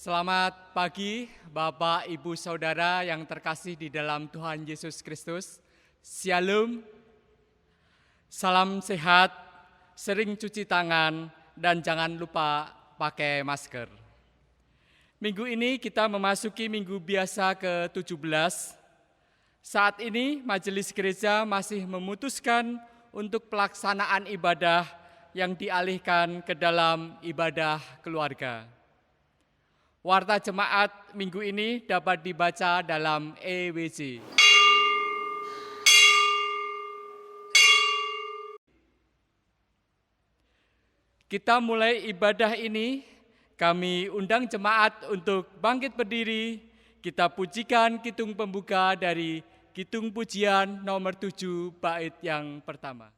Selamat pagi Bapak, Ibu, Saudara yang terkasih di dalam Tuhan Yesus Kristus. Shalom, salam sehat, sering cuci tangan, dan jangan lupa pakai masker. Minggu ini kita memasuki minggu biasa ke-17. Saat ini majelis gereja masih memutuskan untuk pelaksanaan ibadah yang dialihkan ke dalam ibadah keluarga. Warta jemaat minggu ini dapat dibaca dalam EWJ. Kita mulai ibadah ini, kami undang jemaat untuk bangkit berdiri. Kita pujikan kidung pembuka dari kidung pujian nomor 7 bait yang pertama.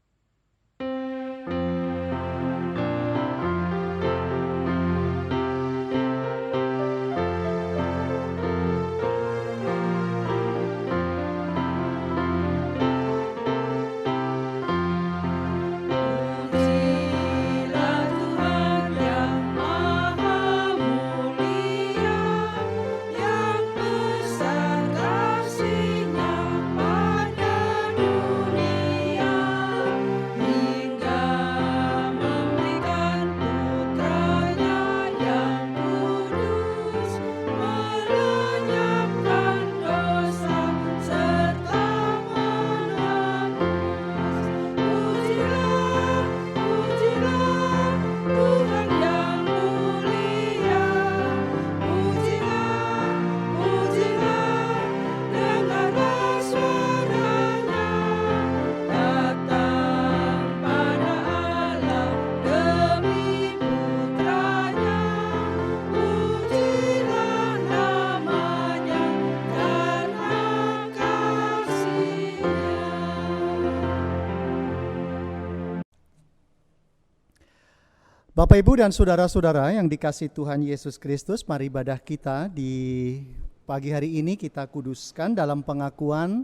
Bapak, Ibu, dan saudara-saudara yang dikasihi Tuhan Yesus Kristus, mari ibadah kita di pagi hari ini kita kuduskan dalam pengakuan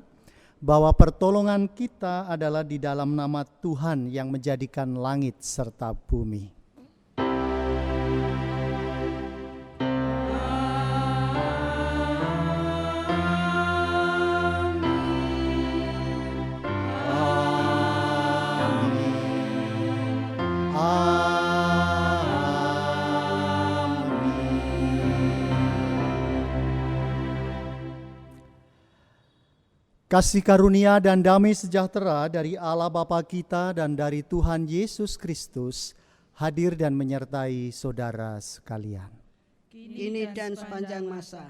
bahwa pertolongan kita adalah di dalam nama Tuhan yang menjadikan langit serta bumi. Kasih karunia dan damai sejahtera dari Allah Bapa kita dan dari Tuhan Yesus Kristus hadir dan menyertai saudara sekalian. Kini dan sepanjang masa.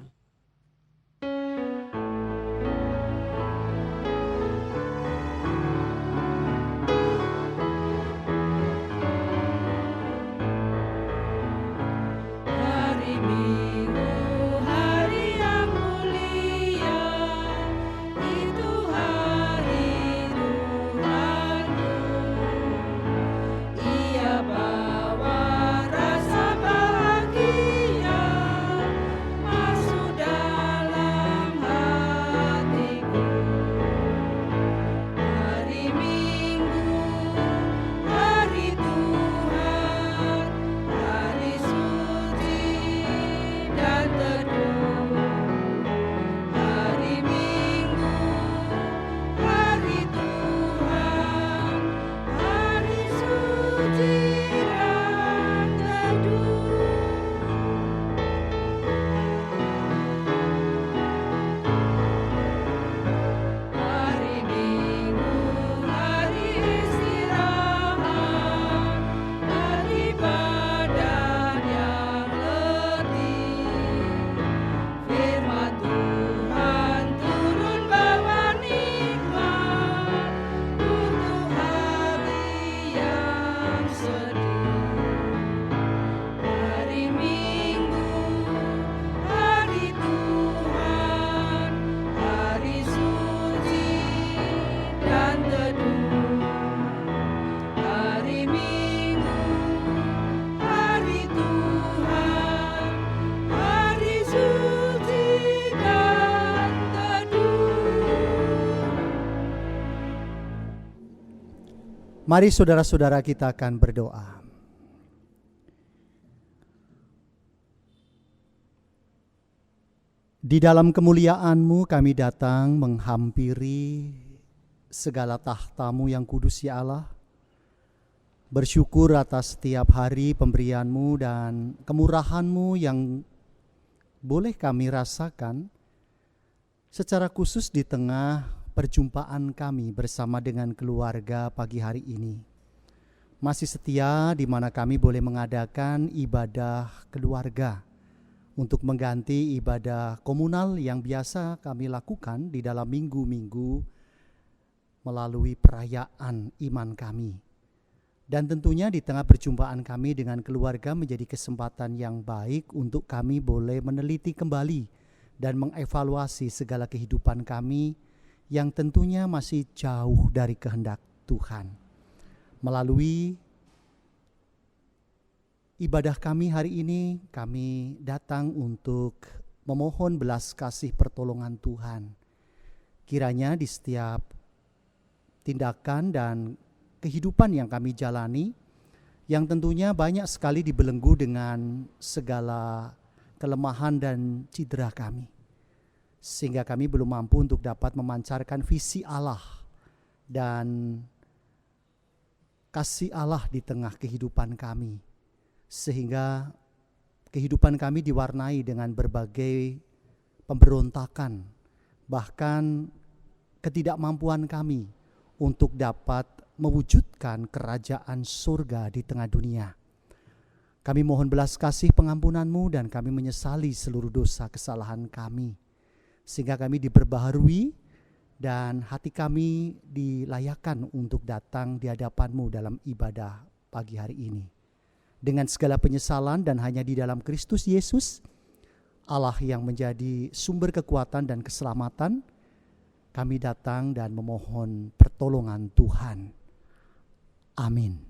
Mari saudara-saudara kita akan berdoa. Di dalam kemuliaan-Mu kami datang menghampiri segala tahta-Mu yang kudus ya Allah. Bersyukur atas setiap hari pemberian-Mu dan kemurahan-Mu yang boleh kami rasakan secara khusus di tengah perjumpaan kami bersama dengan keluarga pagi hari ini. Masih setia di mana kami boleh mengadakan ibadah keluarga untuk mengganti ibadah komunal yang biasa kami lakukan di dalam minggu-minggu melalui perayaan iman kami. Dan tentunya di tengah perjumpaan kami dengan keluarga menjadi kesempatan yang baik untuk kami boleh meneliti kembali dan mengevaluasi segala kehidupan kami yang tentunya masih jauh dari kehendak Tuhan. Melalui ibadah kami hari ini, kami datang untuk memohon belas kasih pertolongan Tuhan. Kiranya di setiap tindakan dan kehidupan yang kami jalani, yang tentunya banyak sekali dibelenggu dengan segala kelemahan dan cedera kami, sehingga kami belum mampu untuk dapat memancarkan visi Allah dan kasih Allah di tengah kehidupan kami, sehingga kehidupan kami diwarnai dengan berbagai pemberontakan, bahkan ketidakmampuan kami untuk dapat mewujudkan kerajaan surga di tengah dunia. Kami mohon belas kasih pengampunan-Mu dan kami menyesali seluruh dosa kesalahan kami, sehingga kami diperbaharui dan hati kami dilayakkan untuk datang di hadapan-Mu dalam ibadah pagi hari ini. Dengan segala penyesalan dan hanya di dalam Kristus Yesus, Allah yang menjadi sumber kekuatan dan keselamatan, kami datang dan memohon pertolongan Tuhan. Amin.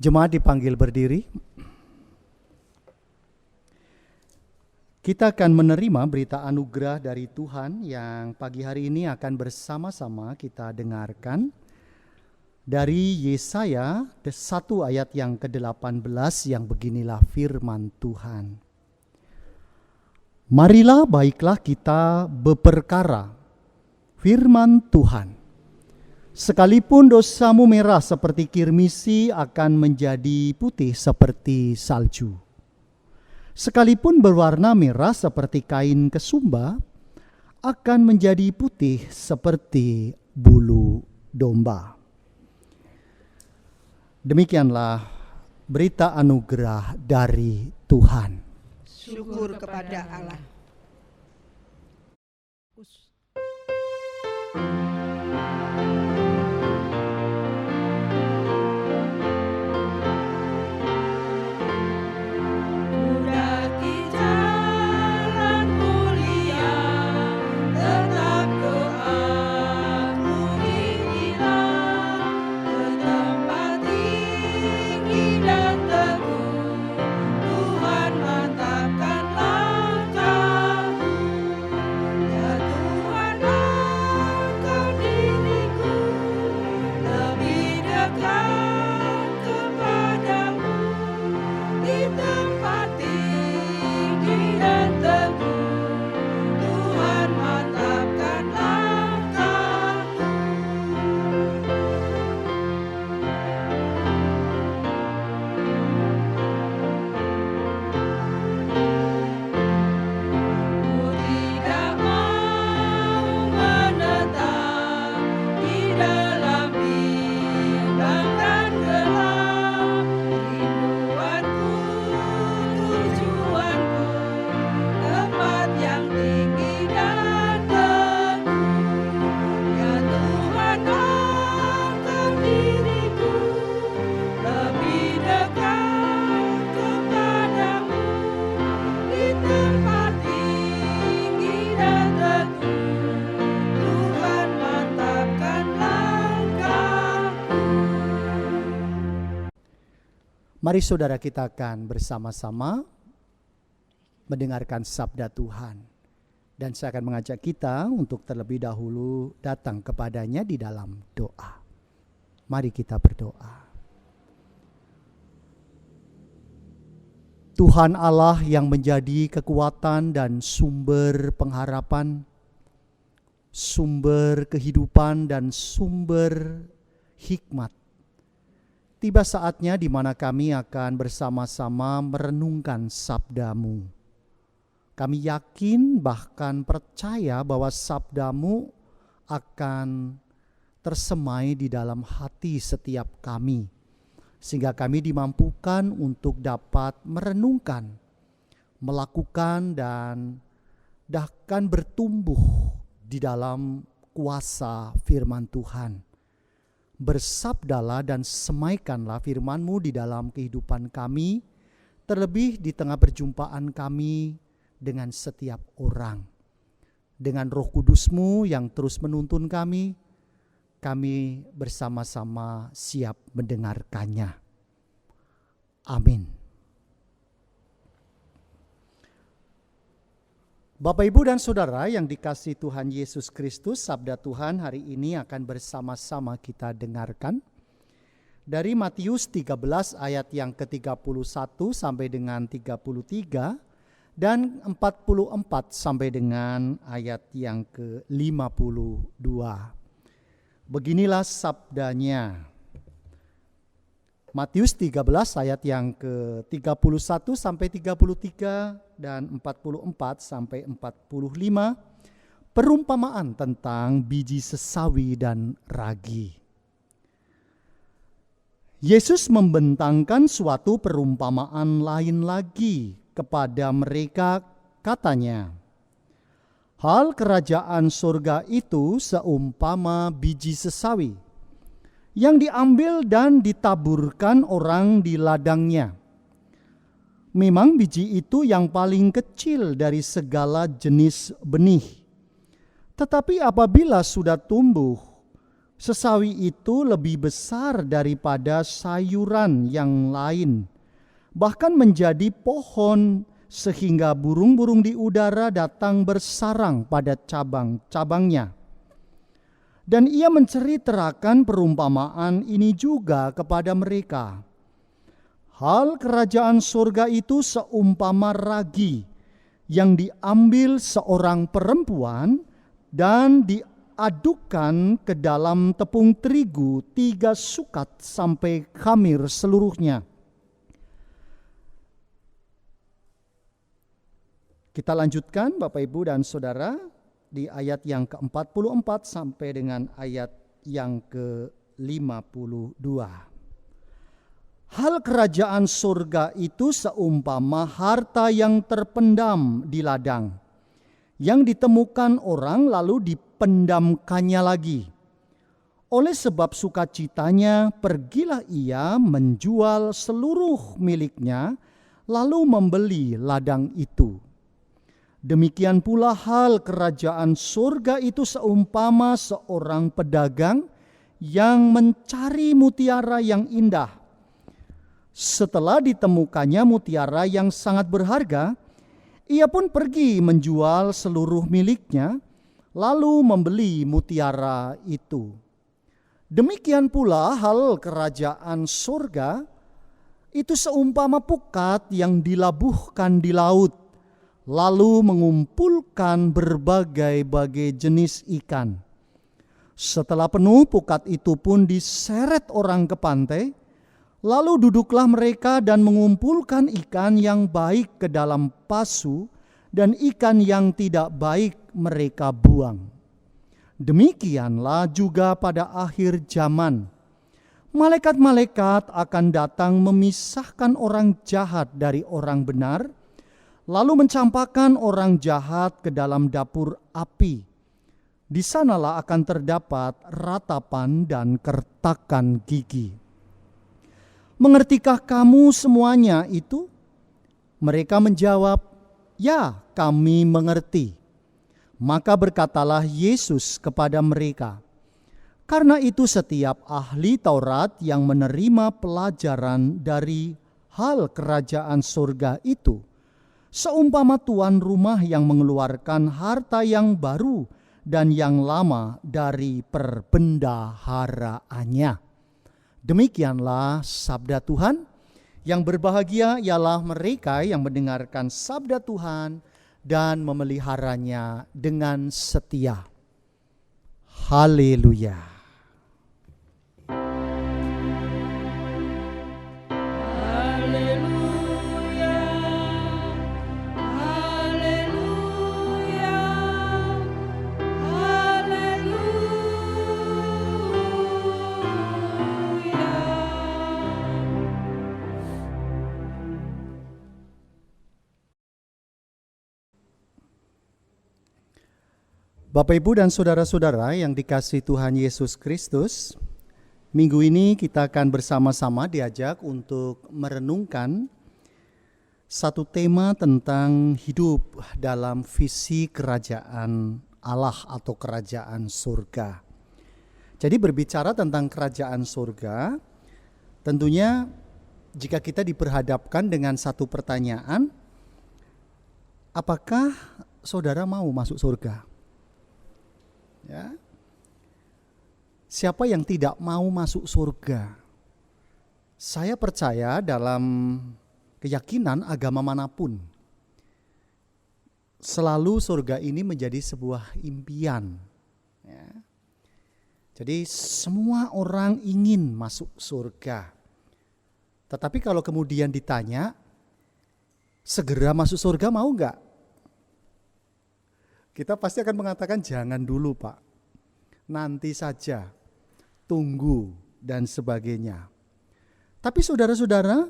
Jemaat dipanggil berdiri. Kita akan menerima berita anugerah dari Tuhan yang pagi hari ini akan bersama-sama kita dengarkan dari Yesaya 1 ayat yang ke-18 yang beginilah firman Tuhan. Marilah baiklah kita berperkara, firman Tuhan. Sekalipun dosamu merah seperti kirmisi akan menjadi putih seperti salju. Sekalipun berwarna merah seperti kain kesumba akan menjadi putih seperti bulu domba. Demikianlah berita anugerah dari Tuhan. Syukur kepada Allah. Tuhan mantapkan langkahmu, ya Tuhan. Mari saudara kita akan bersama-sama mendengarkan sabda Tuhan. Dan saya akan mengajak kita untuk terlebih dahulu datang kepadanya di dalam doa. Mari kita berdoa. Tuhan Allah yang menjadi kekuatan dan sumber pengharapan, sumber kehidupan dan sumber hikmat. Tiba saatnya di mana kami akan bersama-sama merenungkan sabda-Mu. Kami yakin bahkan percaya bahwa sabda-Mu akan tersemai di dalam hati setiap kami, sehingga kami dimampukan untuk dapat merenungkan, melakukan dan bahkan bertumbuh di dalam kuasa firman Tuhan. Bersabdalah dan semaikanlah firman-Mu di dalam kehidupan kami, terlebih di tengah perjumpaan kami dengan setiap orang. Dengan Roh Kudus-Mu yang terus menuntun kami bersama-sama siap mendengarkannya. Amin. Bapak, Ibu, dan Saudara yang dikasihi Tuhan Yesus Kristus, sabda Tuhan hari ini akan bersama-sama kita dengarkan dari Matius 13 ayat yang ke-31 sampai dengan 33 dan 44 sampai dengan ayat yang ke-52. Beginilah sabdanya. Matius 13 ayat yang ke-31 sampai 33 dan 44 sampai 45, perumpamaan tentang biji sesawi dan ragi. Yesus membentangkan suatu perumpamaan lain lagi kepada mereka, katanya, hal kerajaan surga itu seumpama biji sesawi yang diambil dan ditaburkan orang di ladangnya. Memang biji itu yang paling kecil dari segala jenis benih. Tetapi apabila sudah tumbuh, sesawi itu lebih besar daripada sayuran yang lain, bahkan menjadi pohon, sehingga burung-burung di udara datang bersarang pada cabang-cabangnya. Dan ia menceritakan perumpamaan ini juga kepada mereka. Hal kerajaan surga itu seumpama ragi yang diambil seorang perempuan dan diadukkan ke dalam tepung terigu 3 sukat sampai khamir seluruhnya. Kita lanjutkan Bapak, Ibu, dan Saudara di ayat yang ke-44 sampai dengan ayat yang ke-52. Hal kerajaan surga itu seumpama harta yang terpendam di ladang, yang ditemukan orang lalu dipendamkannya lagi. Oleh sebab sukacitanya, pergilah ia menjual seluruh miliknya, lalu membeli ladang itu. Demikian pula hal kerajaan surga itu seumpama seorang pedagang yang mencari mutiara yang indah. Setelah ditemukannya mutiara yang sangat berharga, ia pun pergi menjual seluruh miliknya, lalu membeli mutiara itu. Demikian pula hal kerajaan surga itu seumpama pukat yang dilabuhkan di laut, lalu mengumpulkan berbagai-bagai jenis ikan. Setelah penuh, pukat itu pun diseret orang ke pantai, lalu duduklah mereka dan mengumpulkan ikan yang baik ke dalam pasu, dan ikan yang tidak baik mereka buang. Demikianlah juga pada akhir zaman. Malaikat-malaikat akan datang memisahkan orang jahat dari orang benar, lalu mencampakkan orang jahat ke dalam dapur api. Di sanalah akan terdapat ratapan dan kertakan gigi. Mengertikah kamu semuanya itu? Mereka menjawab, ya, kami mengerti. Maka berkatalah Yesus kepada mereka, karena itu setiap ahli Taurat yang menerima pelajaran dari hal kerajaan surga itu, seumpama tuan rumah yang mengeluarkan harta yang baru dan yang lama dari perbendaharaannya. Demikianlah sabda Tuhan. Yang berbahagia ialah mereka yang mendengarkan sabda Tuhan dan memeliharanya dengan setia. Haleluya. Bapak, Ibu, dan saudara-saudara yang dikasihi Tuhan Yesus Kristus, minggu ini kita akan bersama-sama diajak untuk merenungkan satu tema tentang hidup dalam visi kerajaan Allah atau kerajaan surga. Jadi berbicara tentang kerajaan surga, tentunya jika kita diperhadapkan dengan satu pertanyaan, apakah saudara mau masuk surga? Ya. Siapa yang tidak mau masuk surga? Saya percaya dalam keyakinan agama manapun, selalu surga ini menjadi sebuah impian. Ya. Jadi semua orang ingin masuk surga. Tetapi kalau kemudian ditanya, segera masuk surga mau enggak? Kita pasti akan mengatakan jangan dulu Pak, nanti saja, tunggu dan sebagainya. Tapi saudara-saudara,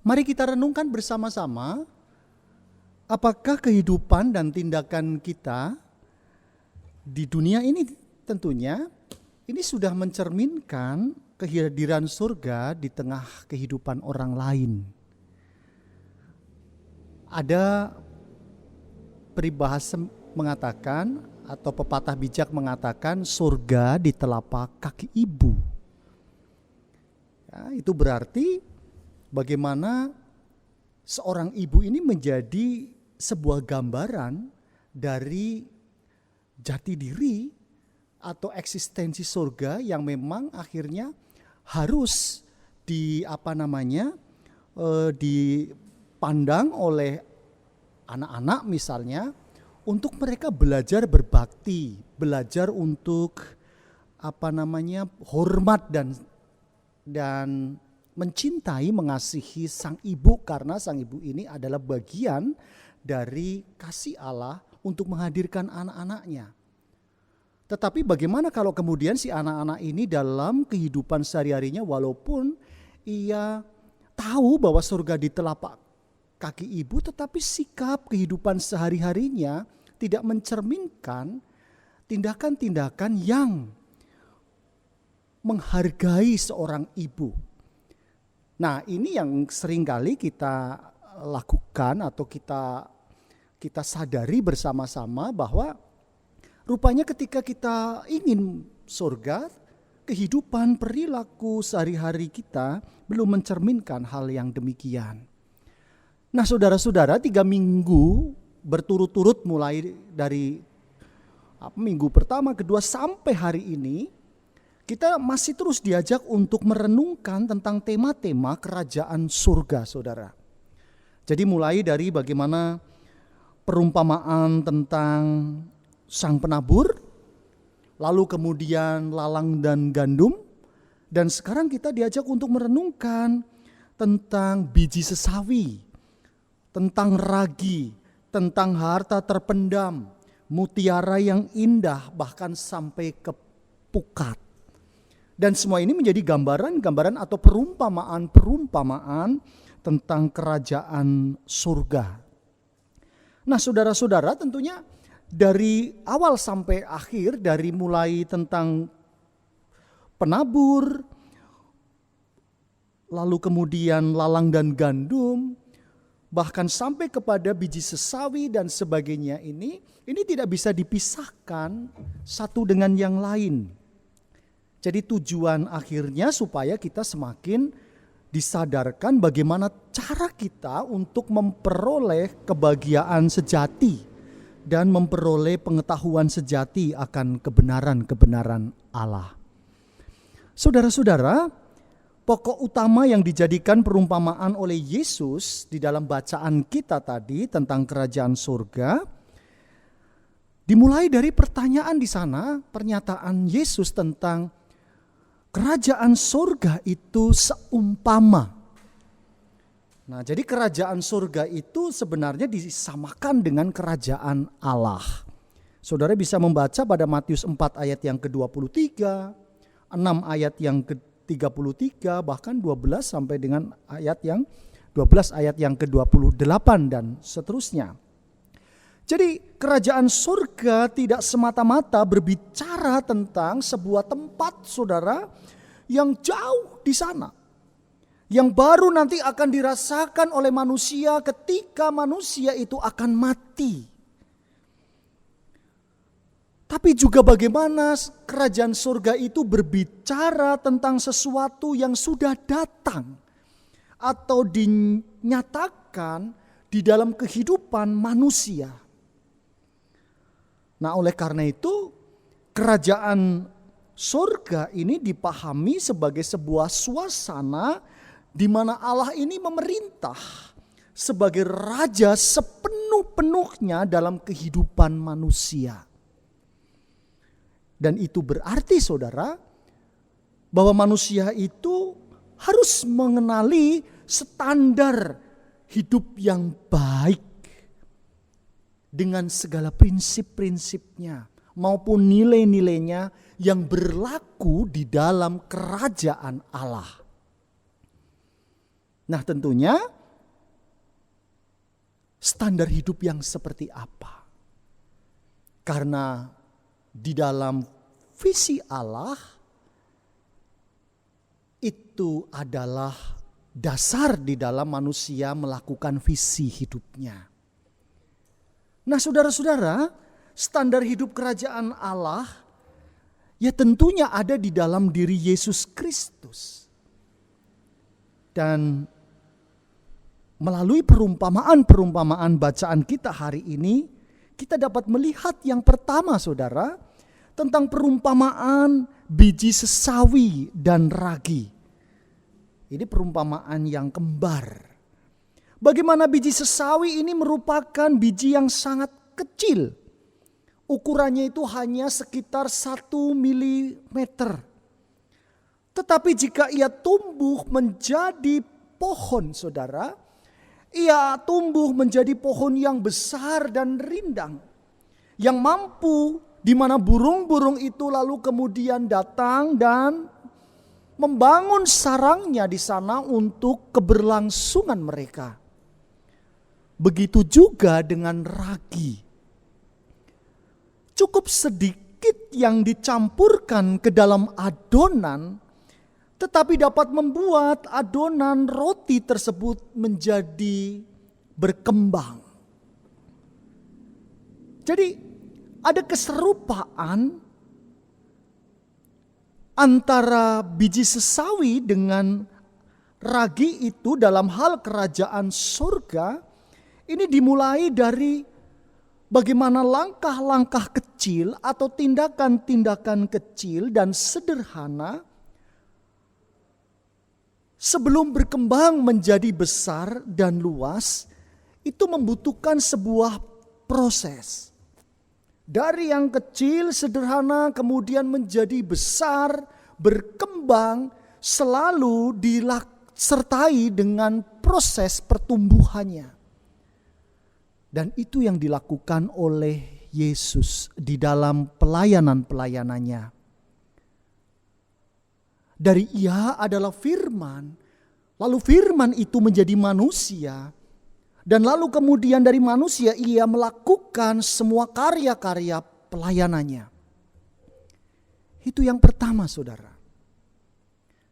mari kita renungkan bersama-sama, apakah kehidupan dan tindakan kita di dunia ini tentunya ini sudah mencerminkan kehadiran surga di tengah kehidupan orang lain. Ada peribahasa mengatakan atau pepatah bijak mengatakan surga di telapak kaki ibu. Ya, itu berarti bagaimana seorang ibu ini menjadi sebuah gambaran dari jati diri atau eksistensi surga yang memang akhirnya harus dipandang oleh anak-anak misalnya, untuk mereka belajar berbakti, belajar untuk hormat dan mencintai, mengasihi sang ibu, karena sang ibu ini adalah bagian dari kasih Allah untuk menghadirkan anak-anaknya. Tetapi bagaimana kalau kemudian si anak-anak ini dalam kehidupan sehari-harinya, walaupun ia tahu bahwa surga di telapak kaki ibu, tetapi sikap kehidupan sehari-harinya tidak mencerminkan tindakan-tindakan yang menghargai seorang ibu. Nah, ini yang seringkali kita lakukan atau kita sadari bersama-sama bahwa rupanya ketika kita ingin surga, kehidupan perilaku sehari-hari kita belum mencerminkan hal yang demikian. Nah saudara-saudara, 3 minggu berturut-turut mulai dari minggu pertama, kedua sampai hari ini, kita masih terus diajak untuk merenungkan tentang tema-tema kerajaan surga, saudara. Jadi mulai dari bagaimana perumpamaan tentang sang penabur, lalu kemudian lalang dan gandum, dan sekarang kita diajak untuk merenungkan tentang biji sesawi, tentang ragi, tentang harta terpendam, mutiara yang indah, bahkan sampai ke pukat. Dan semua ini menjadi gambaran-gambaran atau perumpamaan-perumpamaan tentang kerajaan surga. Nah saudara-saudara, tentunya dari awal sampai akhir, dari mulai tentang penabur, lalu kemudian lalang dan gandum, bahkan sampai kepada biji sesawi dan sebagainya, ini tidak bisa dipisahkan satu dengan yang lain. Jadi tujuan akhirnya supaya kita semakin disadarkan bagaimana cara kita untuk memperoleh kebahagiaan sejati dan memperoleh pengetahuan sejati akan kebenaran-kebenaran Allah. Saudara-saudara, pokok utama yang dijadikan perumpamaan oleh Yesus di dalam bacaan kita tadi tentang kerajaan surga dimulai dari pertanyaan di sana, pernyataan Yesus tentang kerajaan surga itu seumpama. Nah, jadi kerajaan surga itu sebenarnya disamakan dengan kerajaan Allah. Saudara bisa membaca pada Matius 4 ayat yang ke-23, 6 ayat yang ke-33, bahkan 12 sampai dengan ayat yang 12 ayat yang ke-28 dan seterusnya. Jadi kerajaan surga tidak semata-mata berbicara tentang sebuah tempat, saudara, yang jauh di sana. Yang baru nanti akan dirasakan oleh manusia ketika manusia itu akan mati. Tapi juga bagaimana kerajaan surga itu berbicara tentang sesuatu yang sudah datang atau dinyatakan di dalam kehidupan manusia. Nah, oleh karena itu kerajaan surga ini dipahami sebagai sebuah suasana di mana Allah ini memerintah sebagai raja sepenuh-penuhnya dalam kehidupan manusia. Dan itu berarti, saudara, bahwa manusia itu harus mengenali standar hidup yang baik dengan segala prinsip-prinsipnya maupun nilai-nilainya yang berlaku di dalam kerajaan Allah. Nah, tentunya standar hidup yang seperti apa? Karena di dalam visi Allah itu adalah dasar di dalam manusia melakukan visi hidupnya. Nah, saudara-saudara, standar hidup kerajaan Allah ya tentunya ada di dalam diri Yesus Kristus. Dan melalui perumpamaan-perumpamaan bacaan kita hari ini, kita dapat melihat yang pertama, saudara, tentang perumpamaan biji sesawi dan ragi. Ini perumpamaan yang kembar. Bagaimana biji sesawi ini merupakan biji yang sangat kecil. Ukurannya itu hanya sekitar 1 milimeter. Tetapi jika ia tumbuh menjadi pohon, saudara, ia tumbuh menjadi pohon yang besar dan rindang. Yang mampu di mana burung-burung itu lalu kemudian datang dan membangun sarangnya di sana untuk keberlangsungan mereka. Begitu juga dengan ragi. Cukup sedikit yang dicampurkan ke dalam adonan, tetapi dapat membuat adonan roti tersebut menjadi berkembang. Jadi ada keserupaan antara biji sesawi dengan ragi itu dalam hal kerajaan surga. Ini dimulai dari bagaimana langkah-langkah kecil atau tindakan-tindakan kecil dan sederhana sebelum berkembang menjadi besar dan luas, itu membutuhkan sebuah proses. Dari yang kecil, sederhana, kemudian menjadi besar, berkembang, selalu disertai dengan proses pertumbuhannya. Dan itu yang dilakukan oleh Yesus di dalam pelayanan-pelayanannya. Dari Ia adalah firman, lalu firman itu menjadi manusia, dan lalu kemudian dari manusia Ia melakukan semua karya-karya pelayanannya. Itu yang pertama, saudara.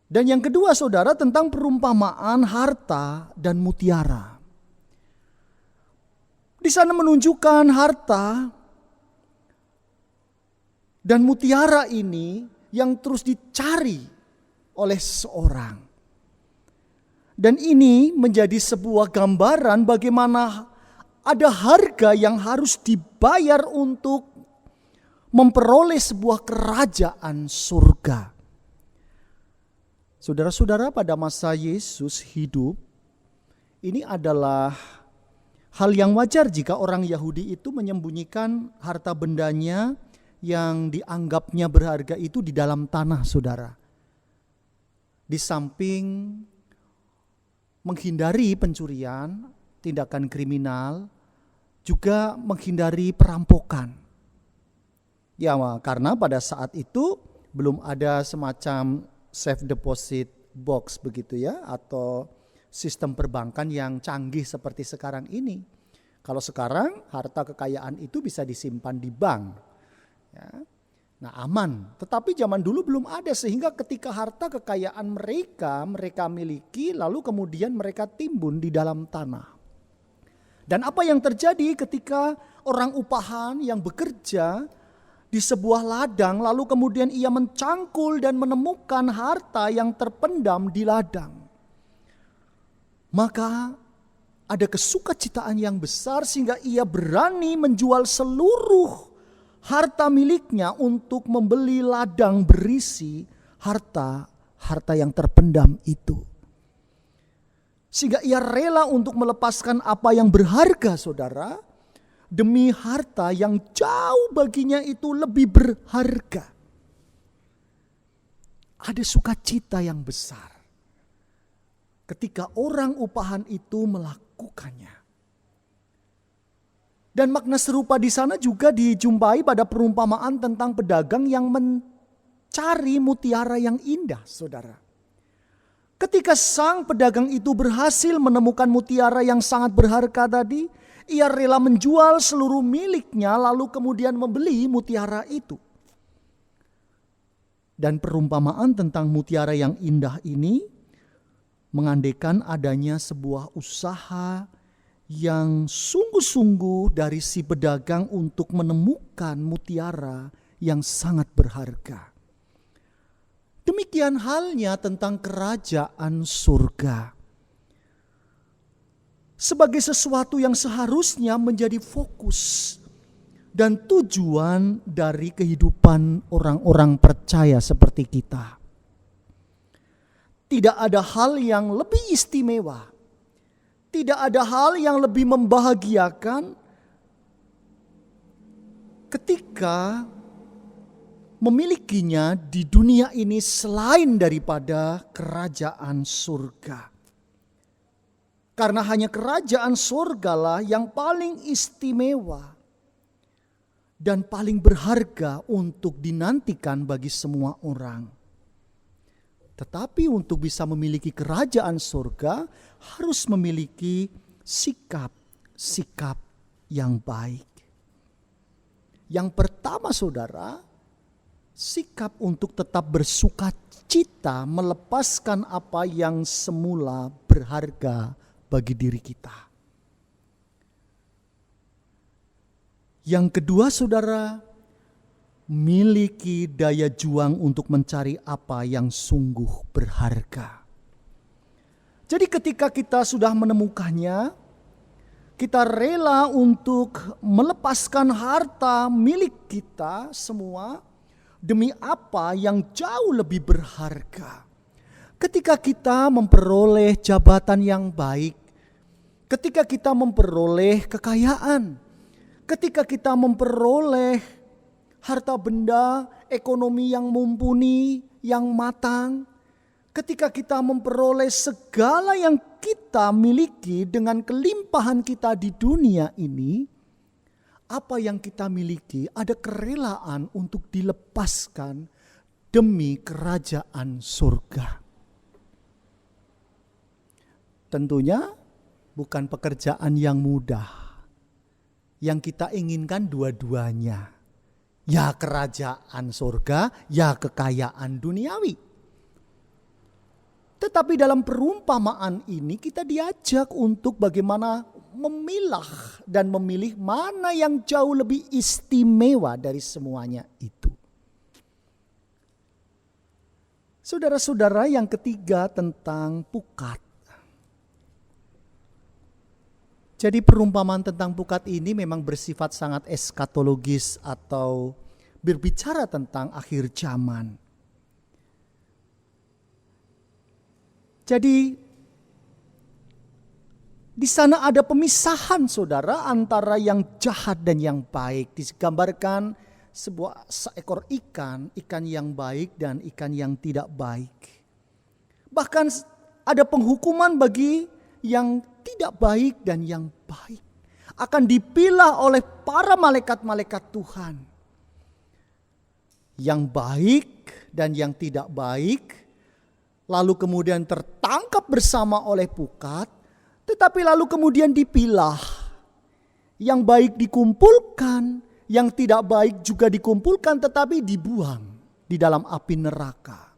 Dan yang kedua, saudara, tentang perumpamaan harta dan mutiara. Di sana menunjukkan harta dan mutiara ini yang terus dicari oleh seseorang. Dan ini menjadi sebuah gambaran bagaimana ada harga yang harus dibayar untuk memperoleh sebuah kerajaan surga. Saudara-saudara, pada masa Yesus hidup, ini adalah hal yang wajar jika orang Yahudi itu menyembunyikan harta bendanya yang dianggapnya berharga itu di dalam tanah, saudara. Di samping menghindari pencurian, tindakan kriminal, juga menghindari perampokan. Ya, karena pada saat itu belum ada semacam safe deposit box begitu ya, atau sistem perbankan yang canggih seperti sekarang ini. Kalau sekarang harta kekayaan itu bisa disimpan di bank, ya. Nah, aman. Tetapi zaman dulu belum ada, sehingga ketika harta kekayaan mereka miliki, lalu kemudian mereka timbun di dalam tanah. Dan apa yang terjadi ketika orang upahan yang bekerja di sebuah ladang, lalu kemudian ia mencangkul dan menemukan harta yang terpendam di ladang. Maka ada kesukacitaan yang besar sehingga ia berani menjual seluruh harta miliknya untuk membeli ladang berisi harta yang terpendam itu. Sehingga ia rela untuk melepaskan apa yang berharga, saudara, demi harta yang jauh baginya itu lebih berharga. Ada sukacita yang besar ketika orang upahan itu melakukannya. Dan makna serupa di sana juga dijumpai pada perumpamaan tentang pedagang yang mencari mutiara yang indah, saudara. Ketika sang pedagang itu berhasil menemukan mutiara yang sangat berharga tadi, ia rela menjual seluruh miliknya lalu kemudian membeli mutiara itu. Dan perumpamaan tentang mutiara yang indah ini mengandaikan adanya sebuah usaha yang sungguh-sungguh dari si pedagang untuk menemukan mutiara yang sangat berharga. Demikian halnya tentang kerajaan surga. Sebagai sesuatu yang seharusnya menjadi fokus dan tujuan dari kehidupan orang-orang percaya seperti kita. Tidak ada hal yang lebih istimewa, tidak ada hal yang lebih membahagiakan ketika memilikinya di dunia ini selain daripada kerajaan surga. Karena hanya kerajaan surgalah yang paling istimewa dan paling berharga untuk dinantikan bagi semua orang. Tetapi untuk bisa memiliki kerajaan surga harus memiliki sikap yang baik. Yang pertama, saudara, sikap untuk tetap bersukacita melepaskan apa yang semula berharga bagi diri kita. Yang kedua, saudara, miliki daya juang untuk mencari apa yang sungguh berharga. Jadi ketika kita sudah menemukannya, kita rela untuk melepaskan harta milik kita semua demi apa yang jauh lebih berharga. Ketika kita memperoleh jabatan yang baik, ketika kita memperoleh kekayaan, ketika kita memperoleh harta benda, ekonomi yang mumpuni, yang matang, ketika kita memperoleh segala yang kita miliki dengan kelimpahan kita di dunia ini, apa yang kita miliki ada kerelaan untuk dilepaskan demi kerajaan surga. Tentunya bukan pekerjaan yang mudah. Yang kita inginkan dua-duanya. Ya kerajaan surga, ya kekayaan duniawi. Tetapi dalam perumpamaan ini kita diajak untuk bagaimana memilah dan memilih mana yang jauh lebih istimewa dari semuanya itu. Saudara-saudara, yang ketiga tentang pukat. Jadi perumpamaan tentang pukat ini memang bersifat sangat eskatologis atau berbicara tentang akhir zaman. Jadi di sana ada pemisahan saudara antara yang jahat dan yang baik. Digambarkan seekor ikan yang baik dan ikan yang tidak baik. Bahkan ada penghukuman bagi yang tidak baik dan yang baik. Akan dipilah oleh para malaikat-malaikat Tuhan. Yang baik dan yang tidak baik. Lalu kemudian tertangkap bersama oleh pukat. Tetapi lalu kemudian dipilah. Yang baik dikumpulkan. Yang tidak baik juga dikumpulkan tetapi dibuang di dalam api neraka.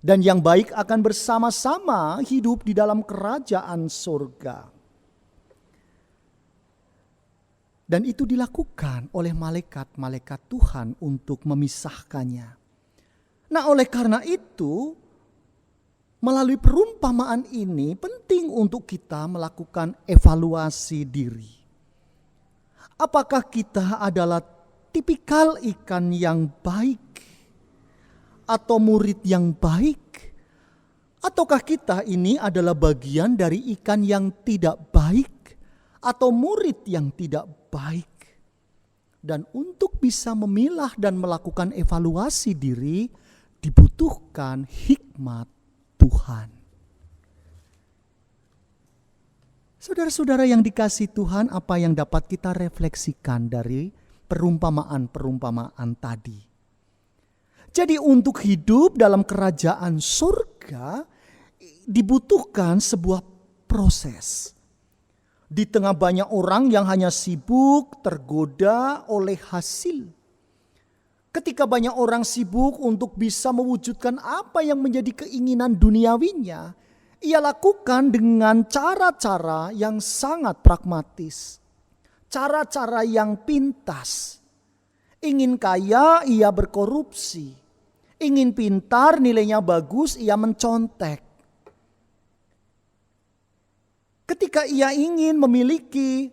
Dan yang baik akan bersama-sama hidup di dalam kerajaan surga. Dan itu dilakukan oleh malaikat-malaikat Tuhan untuk memisahkannya. Nah, oleh karena itu, melalui perumpamaan ini penting untuk kita melakukan evaluasi diri. Apakah kita adalah tipikal ikan yang baik? Atau murid yang baik? Ataukah kita ini adalah bagian dari ikan yang tidak baik? Atau murid yang tidak baik? Dan untuk bisa memilah dan melakukan evaluasi diri, dibutuhkan hikmat Tuhan. Saudara-saudara yang dikasihi Tuhan, apa yang dapat kita refleksikan dari perumpamaan-perumpamaan tadi? Jadi untuk hidup dalam kerajaan surga dibutuhkan sebuah proses. Di tengah banyak orang yang hanya sibuk tergoda oleh hasil. Ketika banyak orang sibuk untuk bisa mewujudkan apa yang menjadi keinginan duniawinya, ia lakukan dengan cara-cara yang sangat pragmatis. Cara-cara yang pintas. Ingin kaya, ia berkorupsi. Ingin pintar, nilainya bagus, ia mencontek. Ketika ia ingin memiliki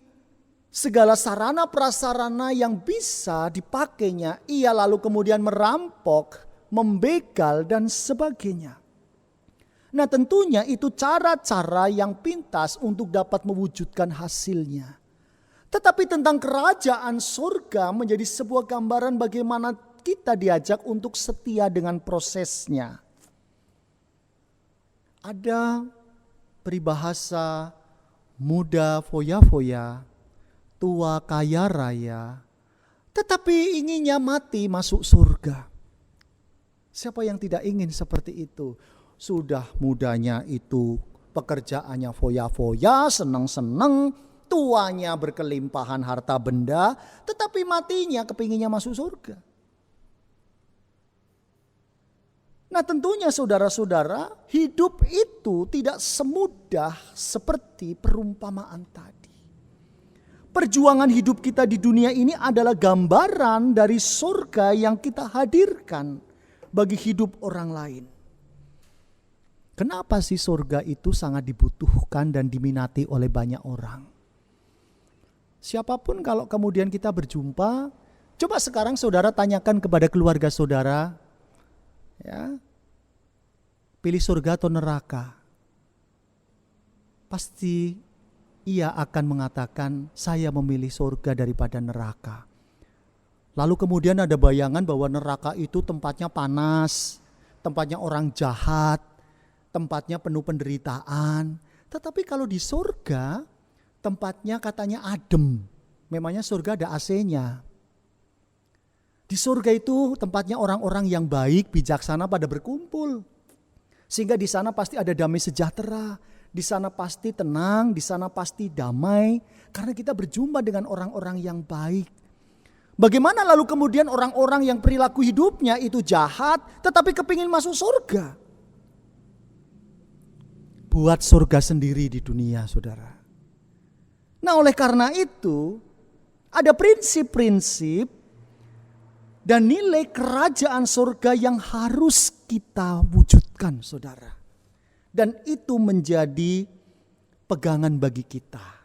segala sarana prasarana yang bisa dipakainya, ia lalu kemudian merampok, membegal dan sebagainya. Nah, tentunya itu cara-cara yang pintas untuk dapat mewujudkan hasilnya. Tetapi tentang kerajaan surga menjadi sebuah gambaran bagaimana kita diajak untuk setia dengan prosesnya. Ada peribahasa muda foya-foya, tua kaya raya, tetapi inginnya mati masuk surga. Siapa yang tidak ingin seperti itu? Sudah mudanya itu pekerjaannya foya-foya, senang-senang, tuanya berkelimpahan harta benda, tetapi matinya kepinginnya masuk surga. Nah, tentunya saudara-saudara, hidup itu tidak semudah seperti perumpamaan tadi. Perjuangan hidup kita di dunia ini adalah gambaran dari surga yang kita hadirkan bagi hidup orang lain. Kenapa sih surga itu sangat dibutuhkan dan diminati oleh banyak orang? Siapapun kalau kemudian kita berjumpa, coba sekarang saudara tanyakan kepada keluarga saudara, ya, pilih surga atau neraka? Pasti ia akan mengatakan, saya memilih surga daripada neraka. Lalu kemudian ada bayangan bahwa neraka itu tempatnya panas, tempatnya orang jahat, tempatnya penuh penderitaan. Tetapi kalau di surga, tempatnya katanya adem. Memangnya surga ada AC-nya. Di surga itu tempatnya orang-orang yang baik, bijaksana pada berkumpul. Sehingga di sana pasti ada damai sejahtera. Di sana pasti tenang, di sana pasti damai. Karena kita berjumpa dengan orang-orang yang baik. Bagaimana lalu kemudian orang-orang yang perilaku hidupnya itu jahat, tetapi kepingin masuk surga? Buat surga sendiri di dunia, saudara. Nah, oleh karena itu, ada prinsip-prinsip dan nilai kerajaan surga yang harus kita wujudkan, saudara. Dan itu menjadi pegangan bagi kita.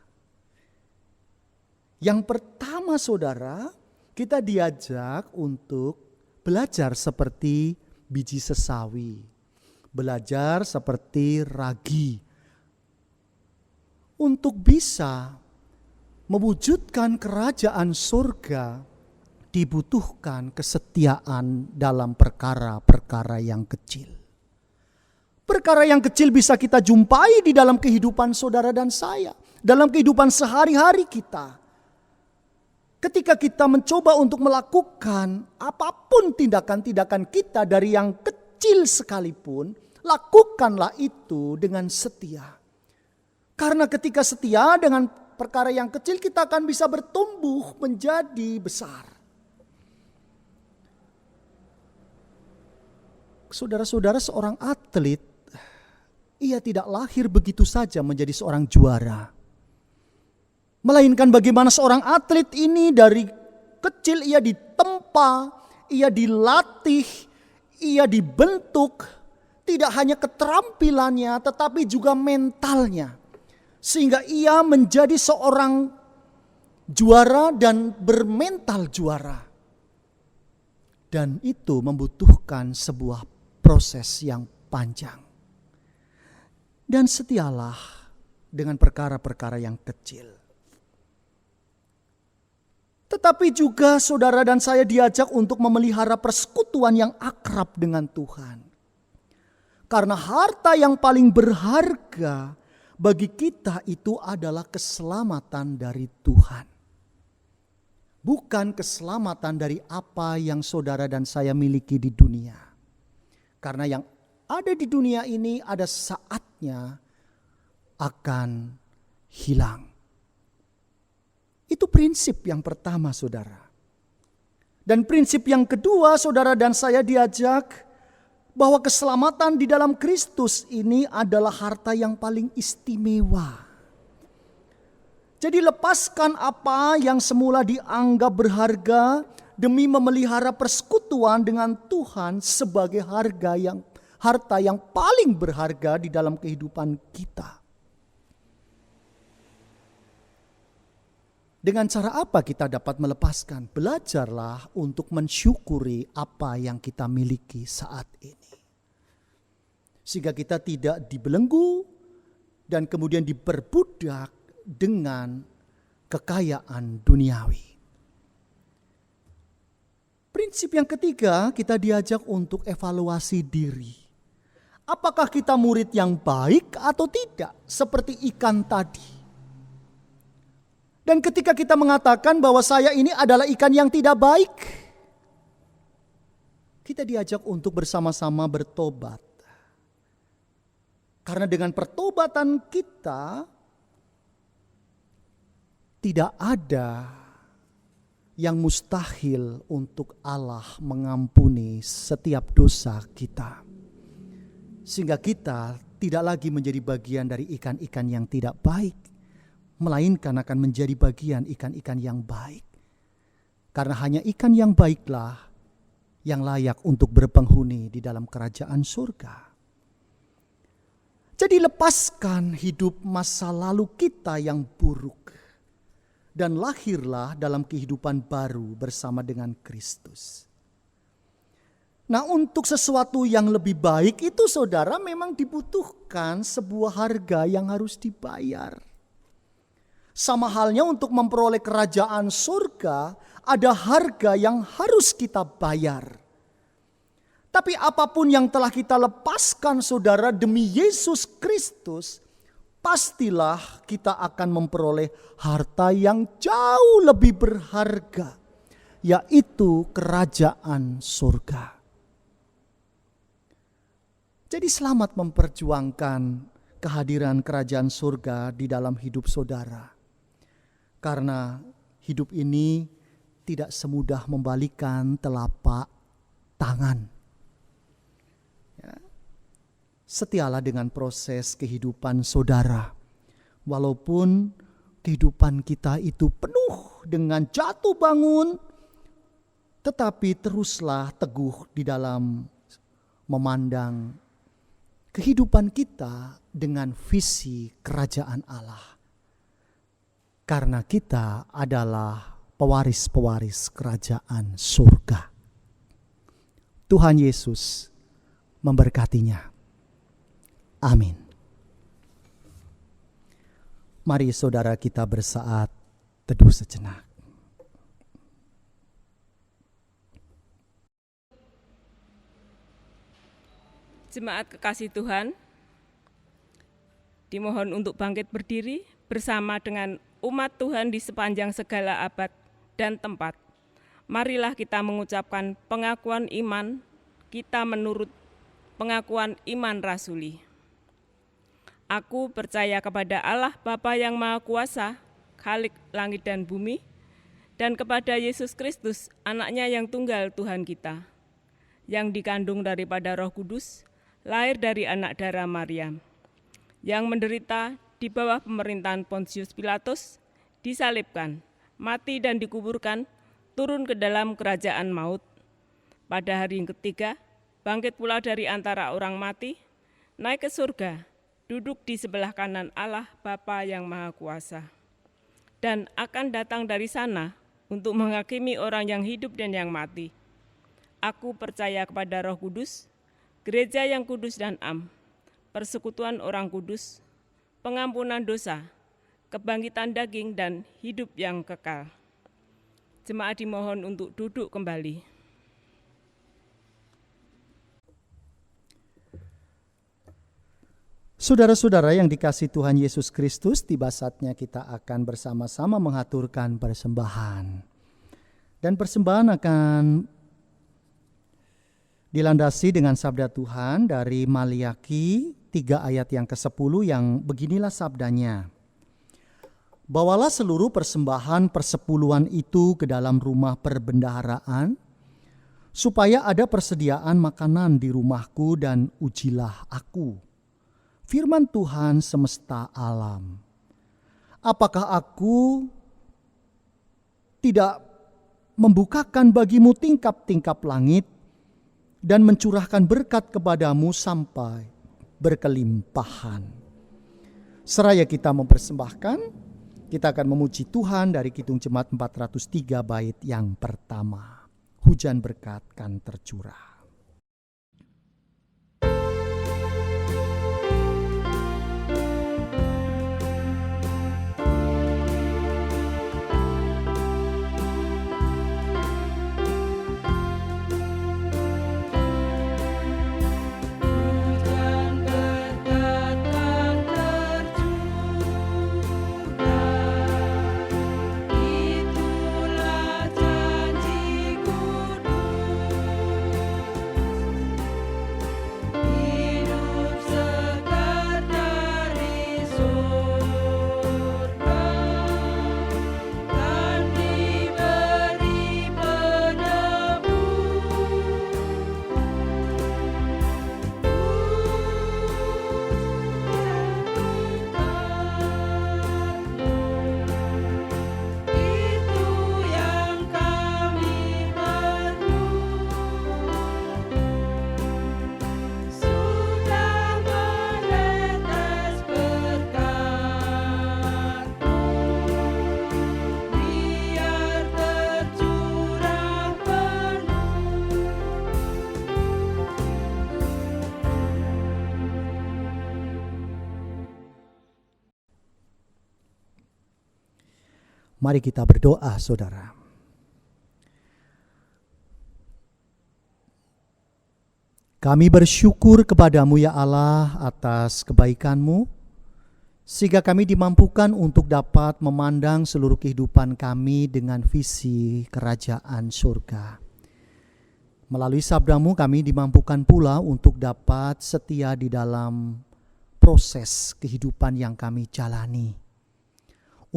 Yang pertama saudara, kita diajak untuk belajar seperti biji sesawi. Belajar seperti ragi. Untuk bisa mewujudkan kerajaan surga, dibutuhkan kesetiaan dalam perkara-perkara yang kecil. Perkara yang kecil bisa kita jumpai di dalam kehidupan saudara dan saya. Dalam kehidupan sehari-hari kita. Ketika kita mencoba untuk melakukan apapun tindakan-tindakan kita dari yang kecil sekalipun, lakukanlah itu dengan setia. Karena ketika setia dengan perkara yang kecil, kita akan bisa bertumbuh menjadi besar. Saudara-saudara, seorang atlet, ia tidak lahir begitu saja menjadi seorang juara. Melainkan bagaimana seorang atlet ini dari kecil ia ditempa, ia dilatih, ia dibentuk. Tidak hanya keterampilannya tetapi juga mentalnya. Sehingga ia menjadi seorang juara dan bermental juara. Dan itu membutuhkan sebuah proses yang panjang. Dan setialah dengan perkara-perkara yang kecil. Tetapi juga saudara dan saya diajak untuk memelihara persekutuan yang akrab dengan Tuhan. Karena harta yang paling berharga bagi kita itu adalah keselamatan dari Tuhan. Bukan keselamatan dari apa yang saudara dan saya miliki di dunia. Karena yang ada di dunia ini ada saatnya akan hilang. Itu prinsip yang pertama saudara. Dan prinsip yang kedua saudara dan saya diajak bahwa keselamatan di dalam Kristus ini adalah harta yang paling istimewa. Jadi lepaskan apa yang semula dianggap berharga demi memelihara persekutuan dengan Tuhan sebagai harta yang paling berharga di dalam kehidupan kita. Dengan cara apa kita dapat melepaskan? Belajarlah untuk mensyukuri apa yang kita miliki saat ini. Sehingga kita tidak dibelenggu dan kemudian diperbudak dengan kekayaan duniawi. Prinsip yang ketiga, kita diajak untuk evaluasi diri. Apakah kita murid yang baik atau tidak? Seperti ikan tadi. Dan ketika kita mengatakan bahwa saya ini adalah ikan yang tidak baik, kita diajak untuk bersama-sama bertobat. Karena dengan pertobatan kita, tidak ada yang mustahil untuk Allah mengampuni setiap dosa kita. Sehingga kita tidak lagi menjadi bagian dari ikan-ikan yang tidak baik. Melainkan akan menjadi bagian ikan-ikan yang baik. Karena hanya ikan yang baiklah yang layak untuk berpenghuni di dalam kerajaan surga. Jadi lepaskan hidup masa lalu kita yang buruk. Dan lahirlah dalam kehidupan baru bersama dengan Kristus. Nah, untuk sesuatu yang lebih baik itu saudara memang dibutuhkan sebuah harga yang harus dibayar. Sama halnya untuk memperoleh kerajaan surga, ada harga yang harus kita bayar. Tapi apapun yang telah kita lepaskan saudara demi Yesus Kristus, pastilah kita akan memperoleh harta yang jauh lebih berharga, yaitu kerajaan surga. Jadi selamat memperjuangkan kehadiran kerajaan surga di dalam hidup saudara. Karena hidup ini tidak semudah membalikan telapak tangan. Ya. Setialah dengan proses kehidupan saudara. Walaupun kehidupan kita itu penuh dengan jatuh bangun, tetapi teruslah teguh di dalam memandang kehidupan kita dengan visi kerajaan Allah. karena kita adalah pewaris-pewaris kerajaan surga. Tuhan Yesus memberkatinya. Amin. Mari saudara kita bersaat teduh sejenak. Jemaat kekasih Tuhan, dimohon untuk bangkit berdiri bersama dengan umat Tuhan di sepanjang segala abad dan tempat. Marilah kita mengucapkan pengakuan iman kita menurut pengakuan iman rasuli. Aku percaya kepada Allah Bapa yang Maha Kuasa, Khalik langit dan bumi, dan kepada Yesus Kristus, anaknya yang tunggal Tuhan kita, yang dikandung daripada Roh Kudus, lahir dari anak darah Maryam, yang menderita di bawah pemerintahan Pontius Pilatus, disalibkan, mati dan dikuburkan, turun ke dalam kerajaan maut. Pada hari yang ketiga, bangkit pula dari antara orang mati, naik ke surga, duduk di sebelah kanan Allah Bapa yang Maha Kuasa, dan akan datang dari sana untuk menghakimi orang yang hidup dan yang mati. Aku percaya kepada Roh Kudus, gereja yang kudus dan am, persekutuan orang kudus, pengampunan dosa, kebangkitan daging dan hidup yang kekal. Jemaat dimohon untuk duduk kembali. Saudara-saudara yang dikasihi Tuhan Yesus Kristus, tiba saatnya kita akan bersama-sama mengaturkan persembahan. Dan persembahan akan dilandasi dengan sabda Tuhan dari Maliaki 3 ayat yang ke-10 yang beginilah sabdanya. Bawalah seluruh persembahan persepuluhan itu ke dalam rumah perbendaharaan, supaya ada persediaan makanan di rumahku dan ujilah aku. Firman Tuhan semesta alam. Apakah aku tidak membukakan bagimu tingkap-tingkap langit dan mencurahkan berkat kepadamu sampai berkelimpahan? Seraya kita mempersembahkan, kita akan memuji Tuhan dari Kidung Jemaat 403 bait yang pertama. Hujan berkat kan tercurah. Mari kita berdoa, saudara. Kami bersyukur kepadamu ya Allah atas kebaikan-Mu, sehingga kami dimampukan untuk dapat memandang seluruh kehidupan kami dengan visi kerajaan surga. Melalui sabda-Mu kami dimampukan pula untuk dapat setia di dalam proses kehidupan yang kami jalani.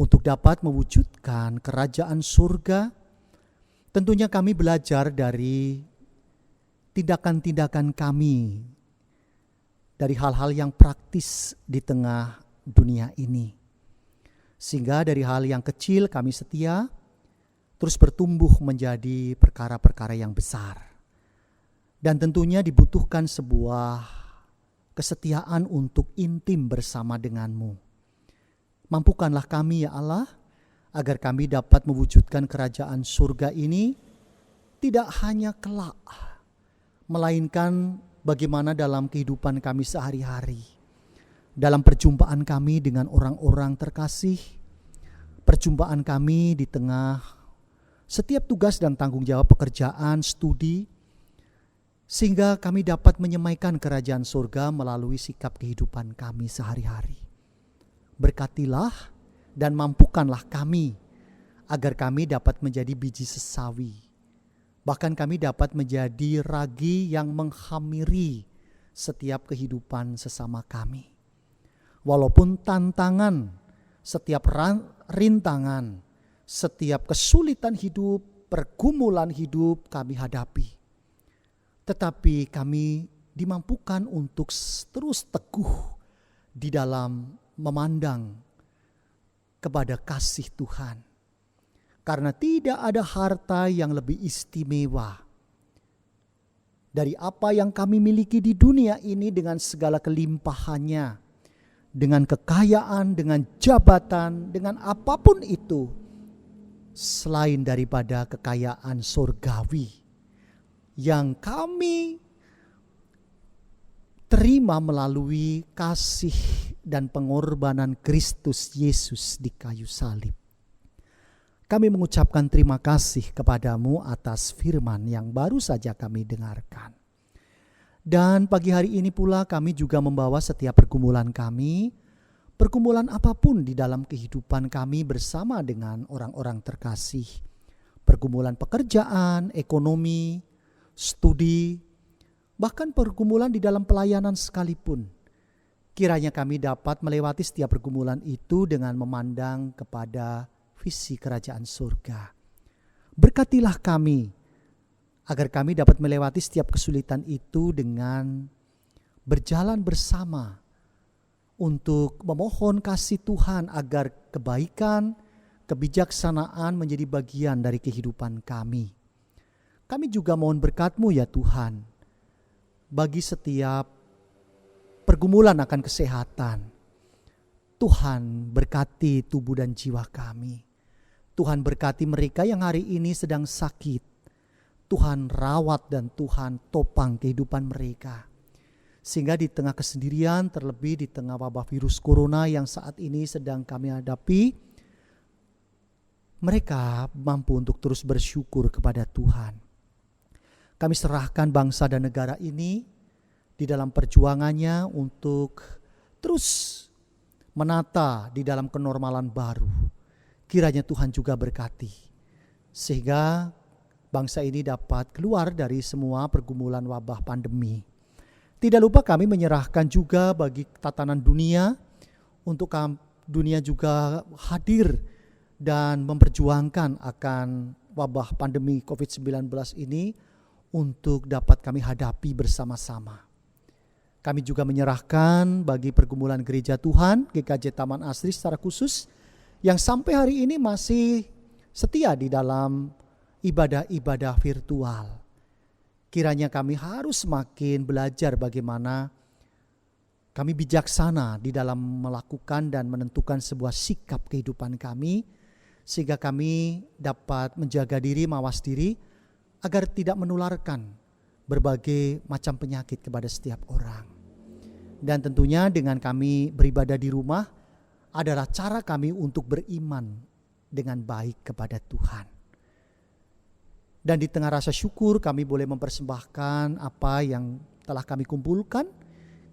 Untuk dapat mewujudkan kerajaan surga, tentunya kami belajar dari tindakan-tindakan kami, dari hal-hal yang praktis di tengah dunia ini. Sehingga dari hal yang kecil kami setia, terus bertumbuh menjadi perkara-perkara yang besar. Dan tentunya dibutuhkan sebuah kesetiaan untuk intim bersama denganmu. Mampukanlah kami ya Allah, agar kami dapat mewujudkan kerajaan surga ini tidak hanya kelak, melainkan bagaimana dalam kehidupan kami sehari-hari, dalam perjumpaan kami dengan orang-orang terkasih, perjumpaan kami di tengah setiap tugas dan tanggung jawab pekerjaan, studi, sehingga kami dapat menyemaikan kerajaan surga melalui sikap kehidupan kami sehari-hari. Berkatilah dan mampukanlah kami agar kami dapat menjadi biji sesawi. Bahkan kami dapat menjadi ragi yang menghamiri setiap kehidupan sesama kami. Walaupun tantangan, setiap rintangan, setiap kesulitan hidup, pergumulan hidup kami hadapi, tetapi kami dimampukan untuk terus teguh di dalam memandang kepada kasih Tuhan. Karena tidak ada harta yang lebih istimewa dari apa yang kami miliki di dunia ini dengan segala kelimpahannya, dengan kekayaan, dengan jabatan, dengan apapun itu, selain daripada kekayaan surgawi yang kami terima melalui kasih dan pengorbanan Kristus Yesus di kayu salib. Kami mengucapkan terima kasih kepadamu atas firman yang baru saja kami dengarkan. Dan pagi hari ini pula kami juga membawa setiap pergumulan kami, pergumulan apapun di dalam kehidupan kami bersama dengan orang-orang terkasih. Pergumulan pekerjaan, ekonomi, studi, bahkan pergumulan di dalam pelayanan sekalipun. Kiranya kami dapat melewati setiap pergumulan itu dengan memandang kepada visi kerajaan surga. Berkatilah kami agar kami dapat melewati setiap kesulitan itu dengan berjalan bersama untuk memohon kasih Tuhan agar kebaikan, kebijaksanaan menjadi bagian dari kehidupan kami. Kami juga mohon berkat-Mu ya Tuhan, bagi setiap pergumulan akan kesehatan. Tuhan berkati tubuh dan jiwa kami. Tuhan berkati mereka yang hari ini sedang sakit. Tuhan rawat dan Tuhan topang kehidupan mereka. Sehingga di tengah kesendirian, terlebih di tengah wabah virus corona yang saat ini sedang kami hadapi, mereka mampu untuk terus bersyukur kepada Tuhan. Kami serahkan bangsa dan negara ini di dalam perjuangannya untuk terus menata di dalam kenormalan baru. Kiranya Tuhan juga berkati, sehingga bangsa ini dapat keluar dari semua pergumulan wabah pandemi. Tidak lupa kami menyerahkan juga bagi tatanan dunia, untuk dunia juga hadir dan memperjuangkan akan wabah pandemi COVID-19 ini untuk dapat kami hadapi bersama-sama. Kami juga menyerahkan bagi pergumulan gereja Tuhan, GKJ Taman Asri secara khusus, yang sampai hari ini masih setia di dalam ibadah-ibadah virtual. Kiranya kami harus semakin belajar bagaimana kami bijaksana di dalam melakukan dan menentukan sebuah sikap kehidupan kami, sehingga kami dapat menjaga diri, mawas diri, agar tidak menularkan berbagai macam penyakit kepada setiap orang. Dan tentunya dengan kami beribadah di rumah adalah cara kami untuk beriman dengan baik kepada Tuhan. Dan di tengah rasa syukur kami boleh mempersembahkan apa yang telah kami kumpulkan.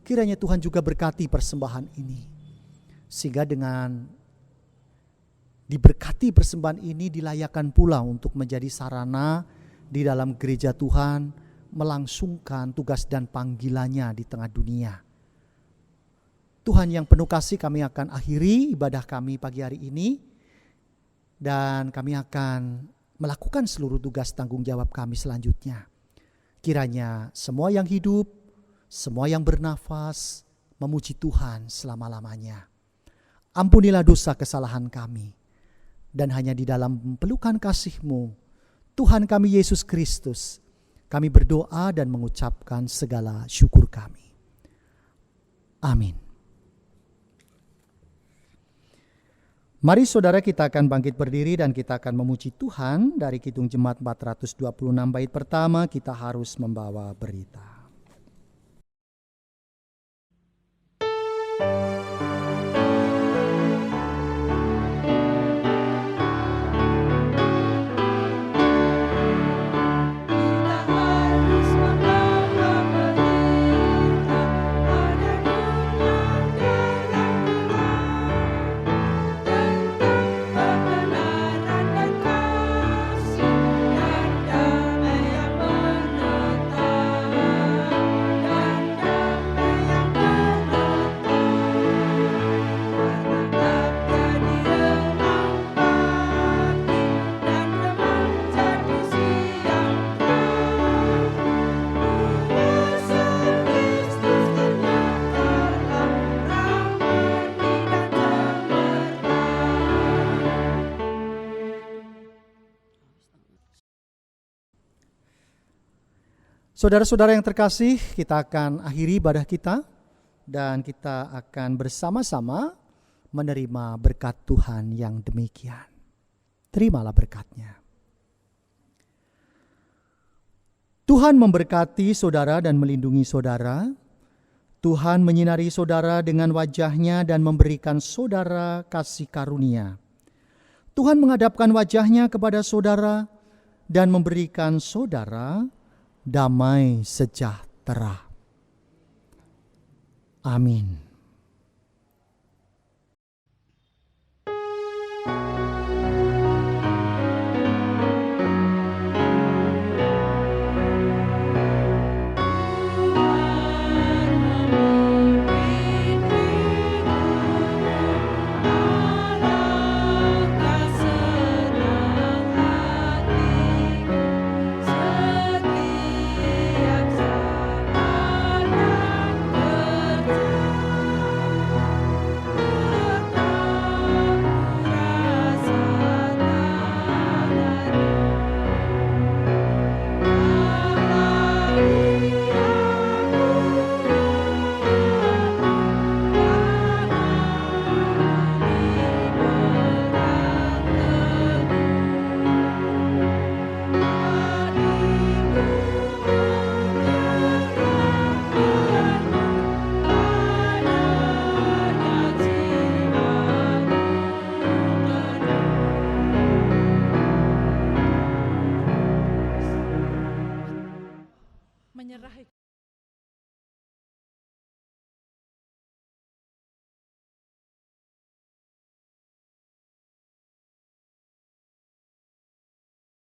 Kiranya Tuhan juga berkati persembahan ini, sehingga dengan diberkati persembahan ini dilayakkan pula untuk menjadi sarana di dalam gereja Tuhan melangsungkan tugas dan panggilannya di tengah dunia. Tuhan yang penuh kasih, kami akan akhiri ibadah kami pagi hari ini, dan kami akan melakukan seluruh tugas tanggung jawab kami selanjutnya. Kiranya semua yang hidup, semua yang bernafas memuji Tuhan selama-lamanya. Ampunilah dosa kesalahan kami, dan hanya di dalam pelukan kasih-Mu, Tuhan kami Yesus Kristus, kami berdoa dan mengucapkan segala syukur kami. Amin. Mari saudara, kita akan bangkit berdiri dan kita akan memuji Tuhan. Dari Kidung Jemaat 426 bait pertama, kita harus membawa berita. Saudara-saudara yang terkasih, kita akan akhiri ibadah kita dan kita akan bersama-sama menerima berkat Tuhan yang demikian. Terimalah berkatnya. Tuhan memberkati saudara dan melindungi saudara. Tuhan menyinari saudara dengan wajah-Nya dan memberikan saudara kasih karunia. Tuhan menghadapkan wajah-Nya kepada saudara dan memberikan saudara damai sejahtera. Amin.